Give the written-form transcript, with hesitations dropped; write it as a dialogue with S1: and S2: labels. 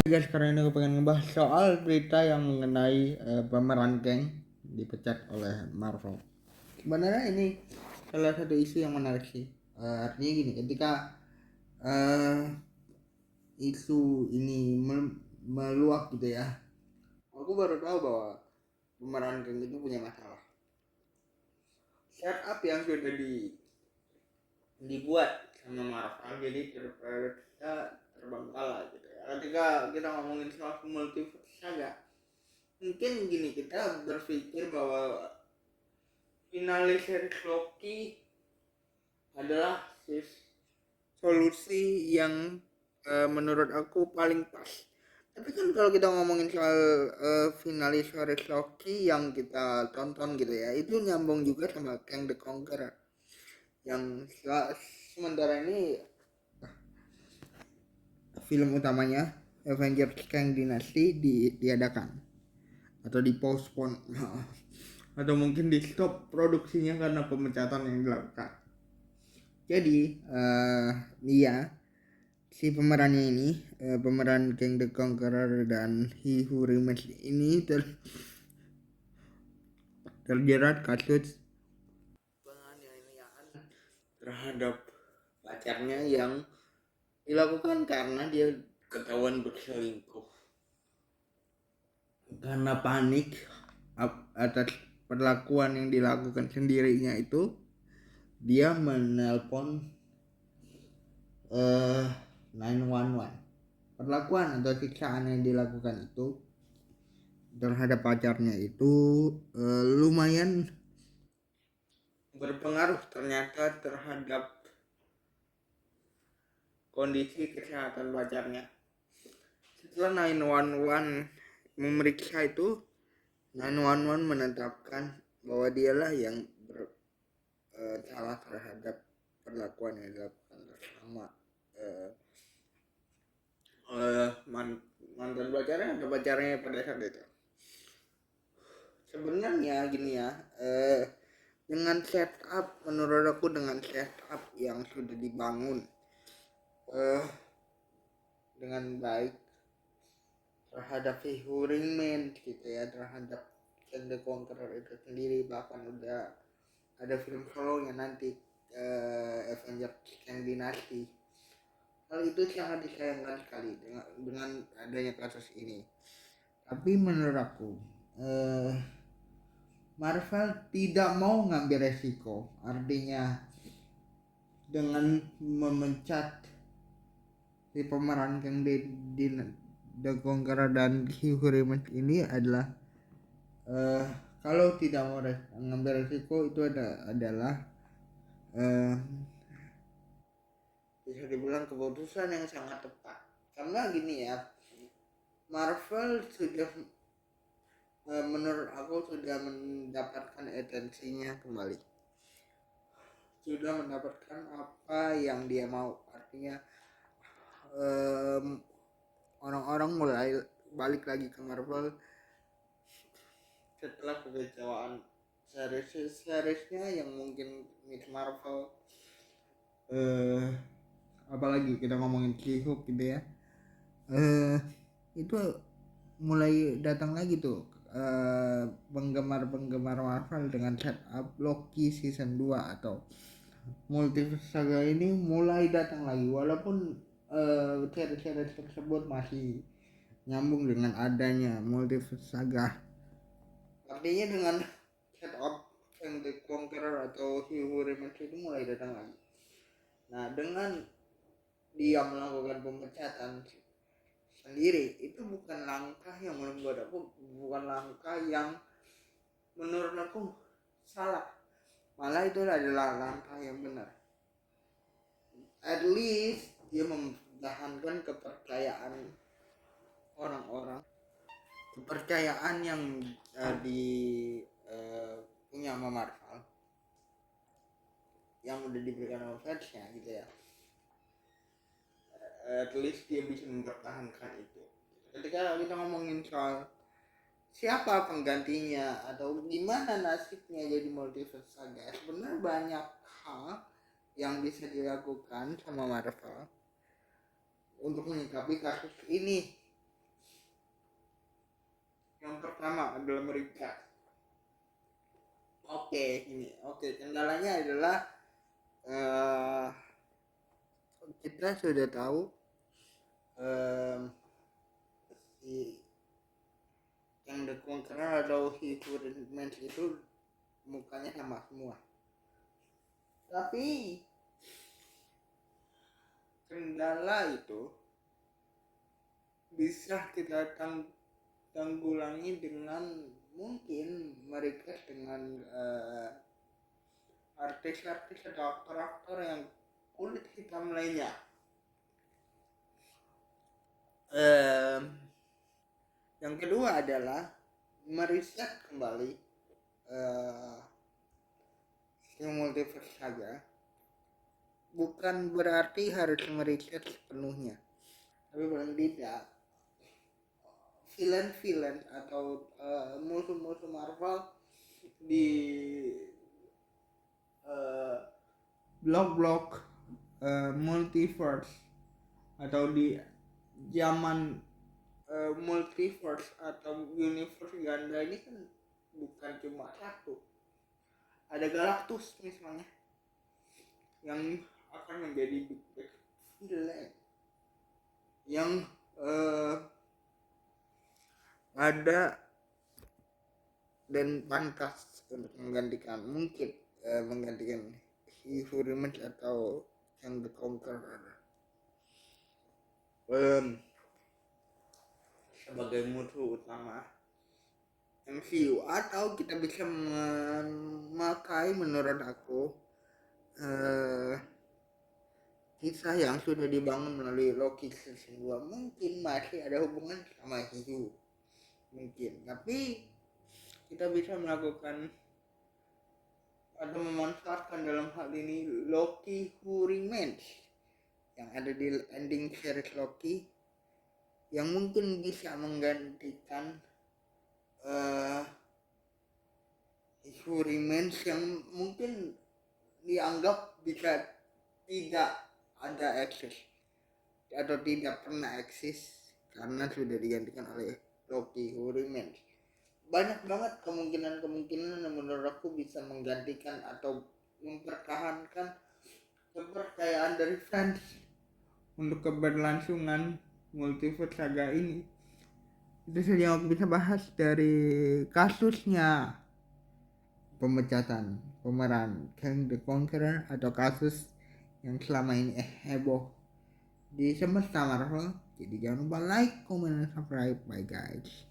S1: Guys, sekarang ini aku pengen ngebahas soal berita yang mengenai pemeran Kang dipecat oleh Marvel. Sebenarnya ini salah satu isu yang menarik sih. Artinya gini, ketika uh, isu ini meluap gitu ya, aku baru tahu bahwa pemeran Kang itu punya masalah. Setup yang sudah dibuat sama Marvel jadi terbengkalai gitu ya. Ketika kita ngomongin soal multiverse saga, mungkin gini, kita berpikir bahwa finalis series Loki adalah solusi yang menurut aku paling pas. Tapi kan kalau kita ngomongin soal finalis series Loki yang kita tonton gitu ya, itu nyambung juga sama Kang the Conqueror yang sementara ini film utamanya Avengers Kang Dynasty diadakan atau postpone atau mungkin di stop produksinya karena pemecatan yang dilakukan. Jadi dia si pemerannya ini, pemeran Kang the Conqueror dan He Who Remains ini terjerat kasus penganiayaan terhadap pacarnya yang dilakukan karena dia ketahuan berselingkuh. Karena panik atas perlakuan yang dilakukan sendirinya itu, dia menelpon 911. Perlakuan atau siksaan yang dilakukan itu terhadap pacarnya itu lumayan berpengaruh ternyata terhadap kondisi kesehatan pacarnya. Setelah 911 memeriksa itu, 911 menetapkan bahwa dialah yang salah terhadap perlakuan yang dilakukan bersama mantan pacarnya atau pacarnya pada saat itu. Sebenarnya gini ya, dengan setup, menurut aku dengan setup yang sudah dibangun dengan baik terhadap figuring gitu ya, terhadap Kang the Conqueror itu sendiri, bahkan udah ada film solonya nanti, Avengers Kang Dynasty. Hal itu sangat disayangkan sekali dengan adanya kasus ini. Tapi menurut aku Marvel tidak mau ngambil resiko. Artinya dengan memecat si pemeran Kang The Conqueror dan He Who Remains ini adalah kalau tidak mau ngambil resiko itu adalah bisa dibilang keputusan yang sangat tepat. Karena gini ya, Marvel sudah menurut aku sudah mendapatkan atensinya kembali, sudah mendapatkan apa yang dia mau. Artinya orang-orang mulai balik lagi ke Marvel setelah kekecewaan seriesnya yang mungkin Miss Marvel, apalagi kita ngomongin She-Hulk gitu ya, itu mulai datang lagi tuh penggemar Marvel dengan setup Loki season 2 atau Multiverse Saga ini mulai datang lagi, walaupun series tersebut masih nyambung dengan adanya Multiverse Saga. Artinya dengan setup yang The Conqueror atau He Who Remains itu mulai datang lagi. Nah, dengan dia melakukan pemecatan sendiri, itu bukan langkah yang membuat aku, bukan langkah yang menurut aku salah, malah itu adalah langkah yang benar. At least dia mempertahankan kepercayaan orang-orang, kepercayaan yang punya sama Marvel yang udah diberikan oleh fansnya gitu ya. At least dia bisa mempertahankan itu. Ketika kita ngomongin soal siapa penggantinya atau gimana nasibnya jadi Multiverse Saga, sebenarnya banyak hal yang bisa dilakukan sama Marvel untuk menyikapi kasus ini. Yang pertama adalah mereka. Kendalanya adalah kita sudah tahu si yang The Conqueror atau Higuramen itu mukanya sama semua. Tapi kendala itu bisa kita tanggulangi dengan mungkin mereka dengan artis-artis atau aktor-aktor yang kulit hitam lainnya. Yang kedua adalah meriset kembali multiverse saja. Bukan berarti harus meriset sepenuhnya, tapi paling tidak villain atau musuh-musuh Marvel di blok-blok multiverse atau di zaman multiverse atau universe ganda ini kan bukan cuma satu, ada Galactus misalnya yang akan menjadi big bad villain yang ada dan pantas untuk menggantikan Higuramen atau yang The Conqueror sebagai musuh utama MCU. Atau kita bisa memakai menurut aku kisah yang sudah dibangun melalui Loki season 2 mungkin masih ada hubungan sama Hiu mungkin, tapi kita bisa melakukan atau memanfaatkan dalam hal ini Loki Who Remains yang ada di ending series Loki yang mungkin bisa menggantikan Who Remains yang mungkin dianggap bisa tidak ada eksis atau tidak pernah eksis karena sudah digantikan oleh Loki Who Remains. Banyak banget kemungkinan yang menurut aku bisa menggantikan atau mempertahankan kepercayaan dari fans untuk keberlangsungan multiverse saga ini. Itu saja yang aku bisa bahas dari kasusnya pemecatan pemeran Kang the Conqueror atau kasus yang selama ini heboh di semesta Marvel. Jadi jangan lupa like, comment, dan subscribe. Bye guys.